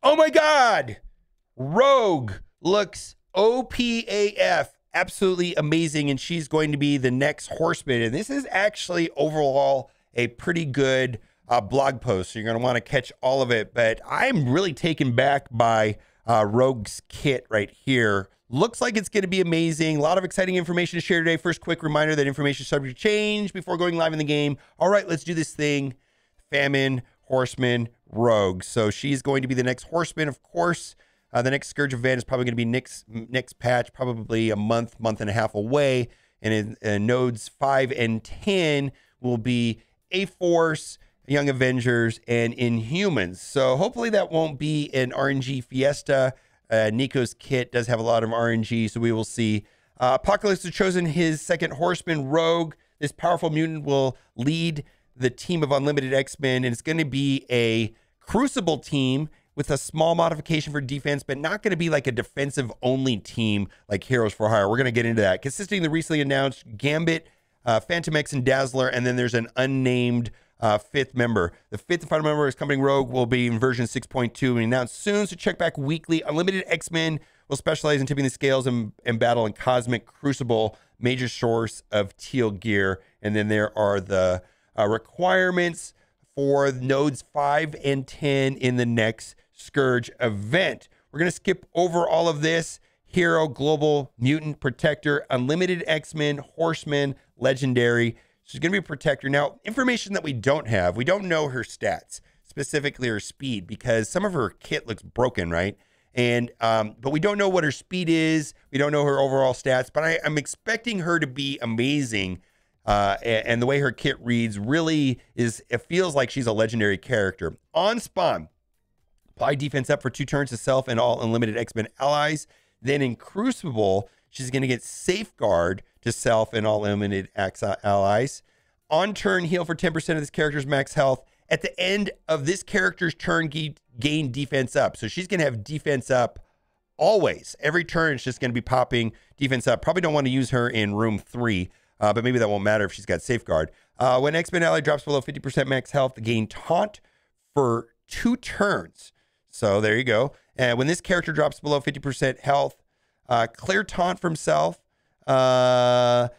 Oh my God. Rogue looks OPAF. Absolutely amazing. And she's going to be the next Horseman. And this is actually overall a pretty good blog post. So you're going to want to catch all of it. But I'm really taken back by Rogue's kit right here. Looks like it's going to be amazing. A lot of exciting information to share today. First, quick reminder that information is subject to change before going live in the game. All right, let's do this thing. Famine, Horseman, Rogue. So she's going to be the next Horseman, of course. The next Scourge event is probably going to be next patch, probably a month and a half away. And in nodes 5 and 10 will be A-Force, Young Avengers, and Inhumans. So hopefully that won't be an RNG fiesta. Nico's kit does have a lot of RNG, so we will see. Apocalypse has chosen his second Horseman, Rogue. This powerful mutant will lead the team of Unlimited X-Men, and it's going to be a Crucible team with a small modification for defense, but not going to be like a defensive-only team like Heroes for Hire. We're going to get into that. Consisting of the recently announced Gambit, Phantom X, and Dazzler, and then there's an unnamed fifth member. The fifth and final member is coming Rogue will be in version 6.2 and announced soon, so check back weekly. Unlimited X-Men will specialize in tipping the scales and battle in Cosmic Crucible, major source of teal gear. And then there are the requirements for nodes 5 and 10 in the next Scourge event. We're going to skip over all of this. Hero, Global, Mutant, Protector, Unlimited X-Men, Horseman, Legendary. She's going to be a Protector. Now, information that we don't have, we don't know her stats, specifically her speed, because some of her kit looks broken, right? And but we don't know what her speed is. We don't know her overall stats, but I'm expecting her to be amazing. And the way her kit reads really is, it feels like she's a legendary character. On spawn, apply defense up for 2 turns to self and all Unlimited X-Men allies. Then in Crucible, she's going to get Safeguard to self and all Unlimited allies. On turn, heal for 10% of this character's max health. At the end of this character's turn, gain defense up. So she's going to have defense up always. Every turn, it's just going to be popping defense up. Probably don't want to use her in room 3. But maybe that won't matter if she's got Safeguard. When X-Men ally drops below 50% max health, gain Taunt for 2 turns. So there you go. And when this character drops below 50% health, clear Taunt from self.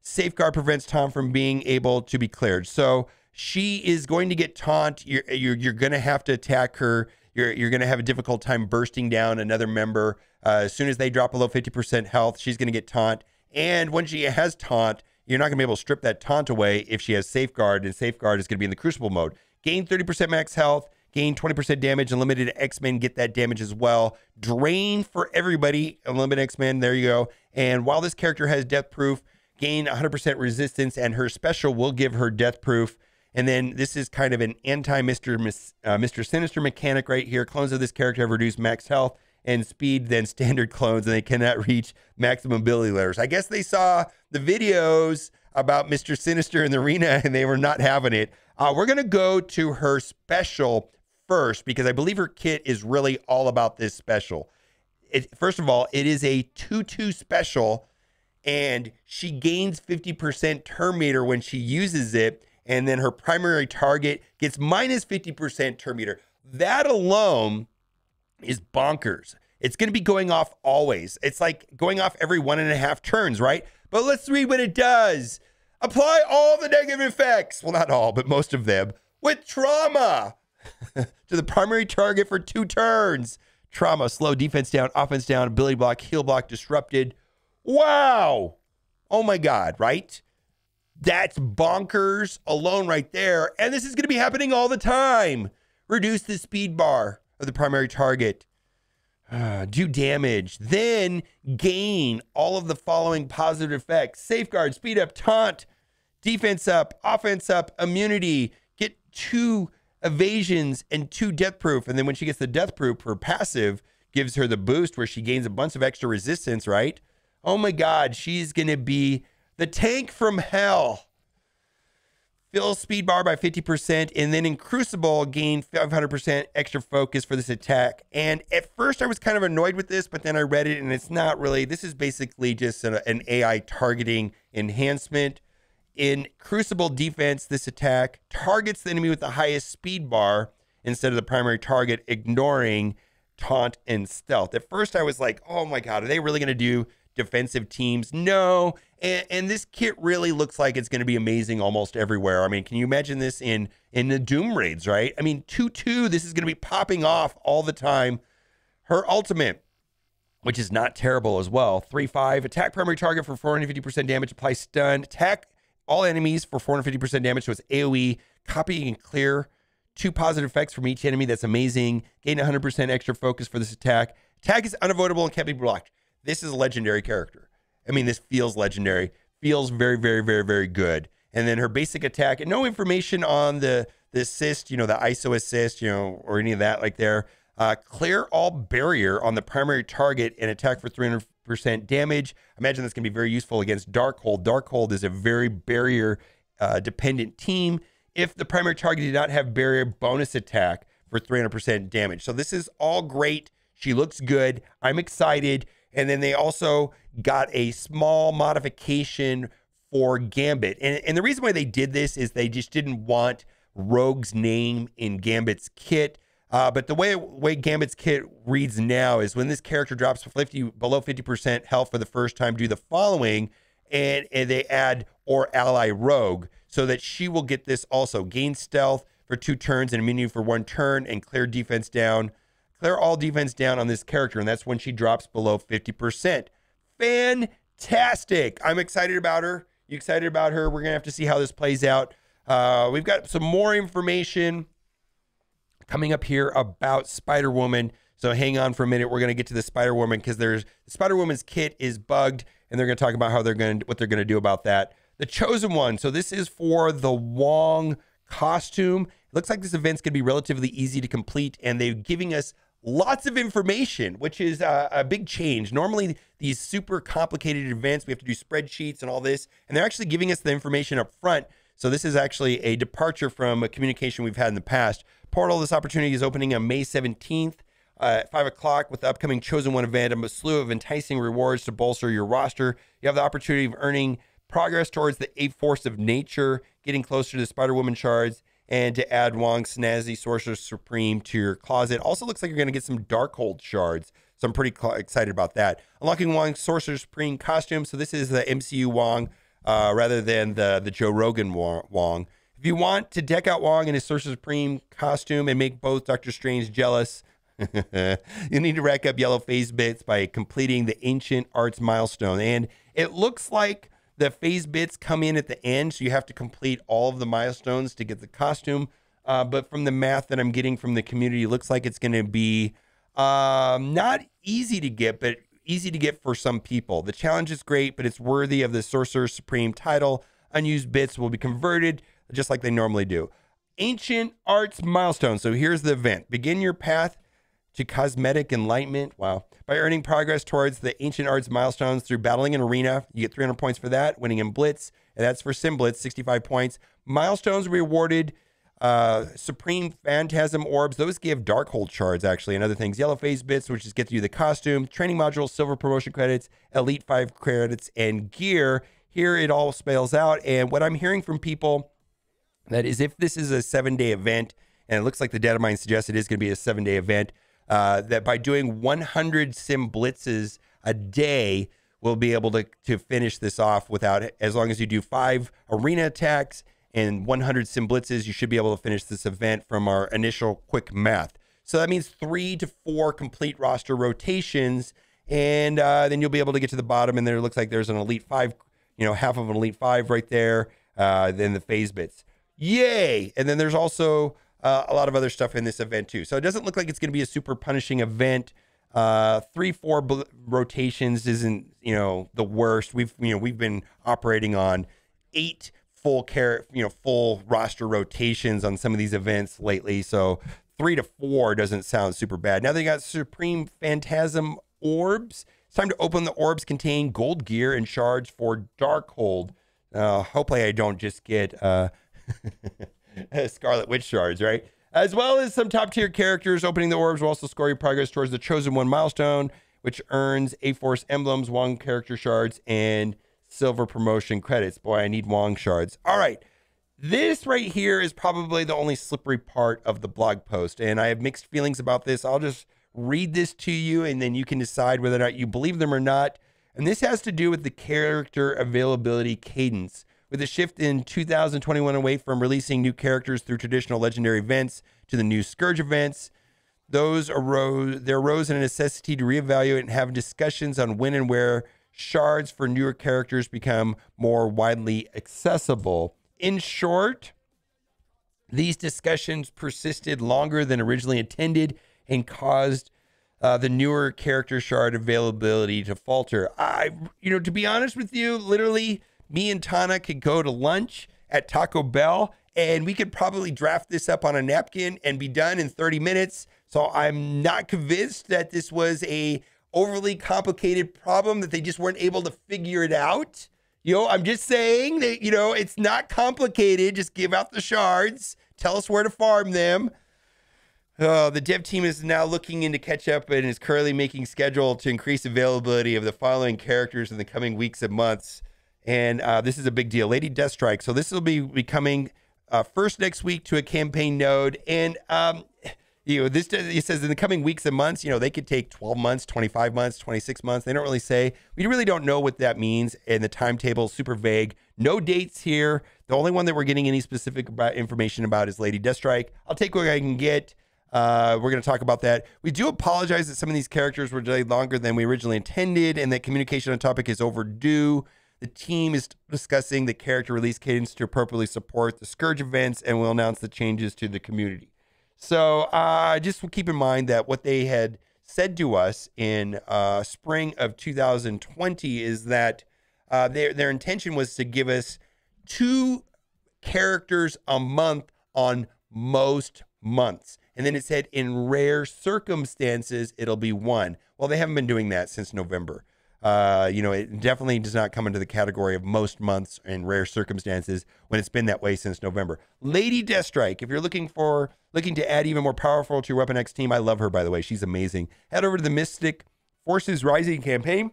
Safeguard prevents Taunt from being able to be cleared. So she is going to get Taunt. You're going to have to attack her. You're going to have a difficult time bursting down another member. As soon as they drop below 50% health, she's going to get Taunt. And when she has Taunt, you're not going to be able to strip that Taunt away if she has Safeguard, and Safeguard is going to be in the Crucible mode. Gain 30% max health, gain 20% damage. Unlimited X-Men get that damage as well. Drain for everybody. Unlimited X-Men, there you go. And while this character has Death Proof, gain 100% resistance, and her special will give her Death Proof. And then this is kind of an anti-Mr. Sinister mechanic right here. Clones of this character have reduced max health and speed than standard clones, and they cannot reach maximum ability levels. I guess they saw the videos about Mr. Sinister in the arena, and they were not having it. We're going to go to her special first, because I believe her kit is really all about this special. First of all, it is a 2-2 special, and she gains 50% turn meter when she uses it, and then her primary target gets minus 50% turn meter. That alone is bonkers. It's going to be going off always. It's like going off every 1.5 turns, right? But let's read what it does. Apply all the negative effects, well, not all, but most of them, with trauma to the primary target for 2 turns. Trauma, slow defense down, offense down, ability block, heal block, disrupted. Wow. Oh my God, right? That's bonkers alone right there. And this is going to be happening all the time. Reduce the speed bar of the primary target. Do damage. Then gain all of the following positive effects. Safeguard, speed up, taunt, defense up, offense up, immunity. Get 2 evasions and 2 death proof. And then when she gets the death proof, her passive gives her the boost where she gains a bunch of extra resistance, right? Oh my God, she's going to be the tank from hell. Fill speed bar by 50%, and then in Crucible, gain 500% extra focus for this attack. And at first, I was kind of annoyed with this, but then I read it, and it's not really. This is basically just an AI targeting enhancement. In Crucible defense, this attack targets the enemy with the highest speed bar instead of the primary target, ignoring taunt, and stealth. At first I was like, oh my God, are they really going to do defensive teams? No. And this kit really looks like it's going to be amazing almost everywhere. I mean, can you imagine this in the Doom raids, right? I mean, 2/2, this is going to be popping off all the time. Her ultimate, which is not terrible as well. 3/5, attack primary target for 450% damage, apply stun, attack all enemies for 450% damage, so it's AoE, copy and clear 2 positive effects from each enemy. That's amazing. Gain 100% extra focus for this attack. Attack is unavoidable and can't be blocked. This is a legendary character. I mean, this feels legendary. Feels very, very, very, very good. And then her basic attack, and no information on the assist, you know, the ISO assist, you know, or any of that like there. Clear all barrier on the primary target and attack for 300% damage. I imagine that's going to be very useful against Darkhold. Darkhold is a very barrier dependent team. If the primary target did not have barrier, bonus attack for 300% damage. So this is all great. She looks good. I'm excited. And then they also got a small modification for Gambit. And the reason why they did this is they just didn't want Rogue's name in Gambit's kit. But the way Gambit's kit reads now is when this character drops below 50% health for the first time, do the following, and they add or ally Rogue, so that she will get this also. Gain stealth for 2 turns and immunity for 1 turn, and clear defense down. Clear all defense down on this character, and that's when she drops below 50%. Fantastic. I'm excited about her. You excited about her? We're going to have to see how this plays out. We've got some more information coming up here about Spider-Woman. So hang on for a minute. We're going to get to the Spider-Woman because the Spider-Woman's kit is bugged, and they're going to talk about what they're going to do about that. The Chosen One. So this is for the Wong costume. It looks like this event's going to be relatively easy to complete, and they're giving us lots of information, which is a big change. Normally, these super complicated events, we have to do spreadsheets and all this, and they're actually giving us the information up front. So this is actually a departure from a communication we've had in the past. Portal, this opportunity is opening on May 17th at 5 o'clock with the upcoming Chosen One event, a slew of enticing rewards to bolster your roster. You have the opportunity of earning progress towards the 8th force of nature, getting closer to the Spider-Woman shards, and to add Wong's snazzy Sorcerer Supreme to your closet. Also looks like you're going to get some Darkhold shards, so I'm pretty excited about that. Unlocking Wong's Sorcerer Supreme costume. So this is the MCU Wong rather than the Joe Rogan Wong. If you want to deck out Wong in his Sorcerer Supreme costume and make both Doctor Strange jealous, you need to rack up yellow phase bits by completing the Ancient Arts milestone. And it looks like the phase bits come in at the end, so you have to complete all of the milestones to get the costume. But from the math that I'm getting from the community, it looks like it's going to be not easy to get, but easy to get for some people. The challenge is great, but it's worthy of the Sorcerer Supreme title. Unused bits will be converted just like they normally do. Ancient Arts milestone. So here's the event. Begin your path to cosmetic enlightenment. Wow. By earning progress towards the Ancient Arts milestones through battling an arena. You get 300 points for that. Winning in Blitz, and that's for Sim Blitz, 65 points. Milestones rewarded Supreme Phantasm Orbs. Those give Darkhold shards, actually, and other things. Yellow phase bits, which is get you the costume. Training modules, silver promotion credits, Elite 5 credits, and gear. Here it all spells out. And what I'm hearing from people, that is, if this is a 7-day event, and it looks like the data mine suggests it is going to be a 7-day event, that by doing 100 sim blitzes a day, we'll be able to finish this off without it. As long as you do 5 arena attacks and 100 sim blitzes, you should be able to finish this event from our initial quick math. So that means 3 to 4 complete roster rotations, and then you'll be able to get to the bottom, and there looks like there's an Elite 5, you know, half of an Elite 5 right there, then the phase bits. Yay! And then there's also a lot of other stuff in this event too. So it doesn't look like it's going to be a super punishing event. 3-4 rotations isn't, you know, the worst. We've been operating on 8 full roster rotations on some of these events lately. So 3 to 4 doesn't sound super bad. Now they got Supreme Phantasm Orbs. It's time to open. The orbs contain gold gear and shards for Darkhold. Hopefully I don't just get Scarlet Witch shards, right? As well as some top tier characters. Opening the orbs will also score your progress towards the Chosen One milestone, which earns A-Force emblems, Wong character shards, and silver promotion credits. Boy, I need Wong shards. All right. This right here is probably the only slippery part of the blog post, and I have mixed feelings about this. I'll just read this to you, and then you can decide whether or not you believe them or not. And this has to do with the character availability cadence. With a shift in 2021 away from releasing new characters through traditional legendary events to the new Scourge events, there arose a necessity to reevaluate and have discussions on when and where shards for newer characters become more widely accessible. In short, these discussions persisted longer than originally intended and caused the newer character shard availability to falter. To be honest with you, literally, me and Tana could go to lunch at Taco Bell and we could probably draft this up on a napkin and be done in 30 minutes. So I'm not convinced that this was a overly complicated problem, that they just weren't able to figure it out. I'm just saying that, it's not complicated. Just give out the shards. Tell us where to farm them. The dev team is now looking into catch up and is currently making schedule to increase availability of the following characters in the coming weeks and months. And this is a big deal. Lady Deathstrike. So this will be coming first next week to a campaign node. And, it says in the coming weeks and months, they could take 12 months, 25 months, 26 months. They don't really say. We really don't know what that means. And the timetable is super vague. No dates here. The only one that we're getting any specific information about is Lady Deathstrike. I'll take what I can get. We're going to talk about that. We do apologize that some of these characters were delayed longer than we originally intended and that communication on topic is overdue. The team is discussing the character release cadence to appropriately support the Scourge events and will announce the changes to the community. So just keep in mind that what they had said to us in spring of 2020 is that their intention was to give us 2 characters a month on most months. And then it said in rare circumstances, it'll be 1. Well, they haven't been doing that since November. It definitely does not come into the category of most months in rare circumstances when it's been that way since November. Lady Deathstrike, if you're looking to add even more powerful to your Weapon X team, I love her, by the way. She's amazing. Head over to the Mystic Forces Rising campaign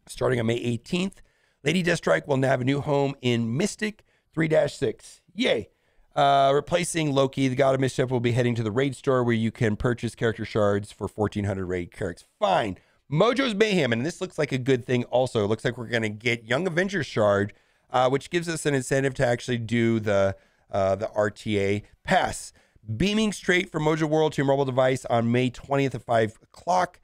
starting on May 18th. Lady Deathstrike will now have a new home in Mystic 3-6. Yay. Replacing Loki, the God of Mischief will be heading to the raid store where you can purchase character shards for 1,400 raid characters. Fine. Mojo's Mayhem, and this looks like a good thing also. It looks like we're going to get Young Avengers Shard, which gives us an incentive to actually do the RTA pass. Beaming straight from Mojo World to your mobile device on May 20th at 5 o'clock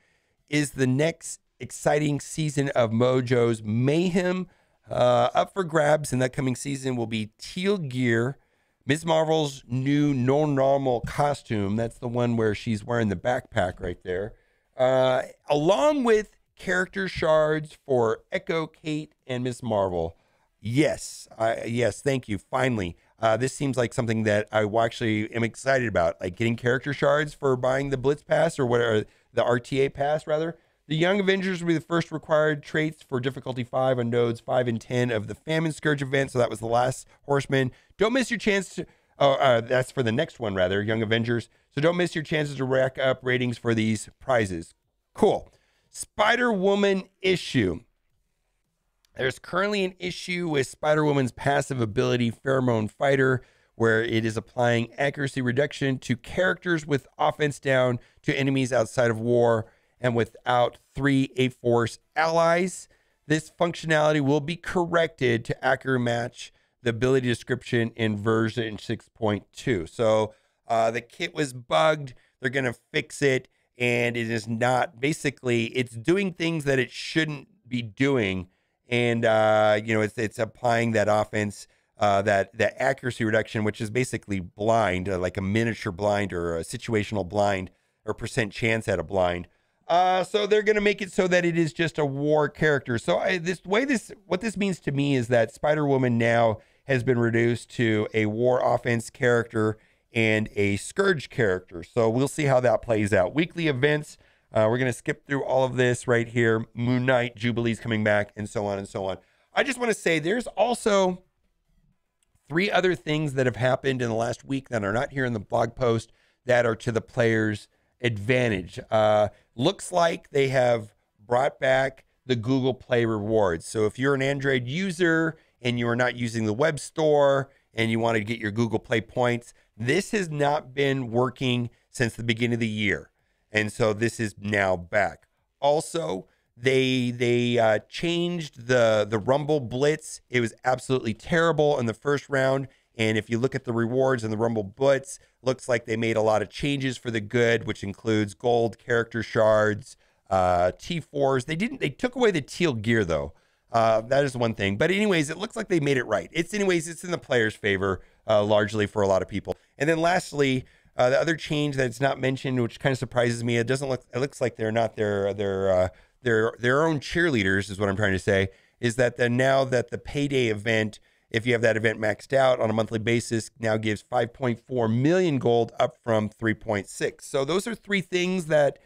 is the next exciting season of Mojo's Mayhem. Up for grabs in that coming season will be Teal Gear, Ms. Marvel's new normal costume. That's the one where she's wearing the backpack right there. Along with character shards for Echo, Kate, and Ms. Marvel. Yes, thank you. Finally, this seems like something that I actually am excited about, like getting character shards for buying the Blitz Pass or whatever, the RTA Pass rather. The Young Avengers will be the first required traits for difficulty 5 on nodes 5 and 10 of the Famine Scourge event. So that was the last Horseman. Don't miss your chance to. That's for the next one, rather, Young Avengers. So don't miss your chances to rack up ratings for these prizes. Cool. Spider-Woman issue. There's currently an issue with Spider-Woman's passive ability, Pheromone Fighter, where it is applying accuracy reduction to characters with offense down to enemies outside of war and without 3 A-Force allies. This functionality will be corrected to accurately match the ability description in version 6.2. So the kit was bugged. They're going to fix it. And it is not, basically, it's doing things that it shouldn't be doing. And, it's applying that offense, that accuracy reduction, which is basically blind, like a miniature blind or a situational blind or percent chance at a blind. So they're going to make it so that it is just a war character. So what this means to me is that Spider-Woman now has been reduced to a war offense character and a Scourge character. So we'll see how that plays out. Weekly events. We're going to skip through all of this right here. Moon Knight, Jubilee's coming back, and so on and so on. I just want to say there's also 3 other things that have happened in the last week that are not here in the blog post that are to the player's advantage. Looks like they have brought back the Google Play rewards. So if you're an Android user and you are not using the web store and you want to get your Google Play points, this has not been working since the beginning of the year. And so this is now back. Also, they changed the Rumble Blitz. It was absolutely terrible in the first round. And if you look at the rewards and the Rumble Blitz, looks like they made a lot of changes for the good, which includes gold character shards, T4s. They took away the teal gear though. That is one thing. But anyways, it looks like they made it right. It's in the player's favor, largely for a lot of people. And then lastly, the other change that's not mentioned, which kind of surprises me, it looks like they're not their own cheerleaders, is what I'm trying to say, is that now that the payday event, if you have that event maxed out on a monthly basis, now gives 5.4 million gold, up from 3.6. So those are three things that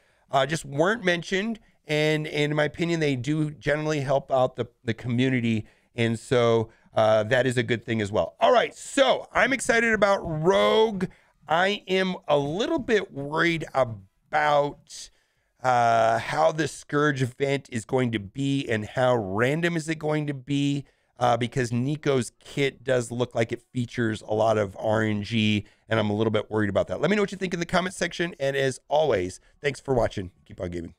just weren't mentioned. And in my opinion, they do generally help out the community. And so that is a good thing as well. All right, so I'm excited about Rogue. I am a little bit worried about how the Scourge event is going to be and how random is it going to be, because Nico's kit does look like it features a lot of RNG, and I'm a little bit worried about that. Let me know what you think in the comment section. And as always, thanks for watching. Keep on gaming.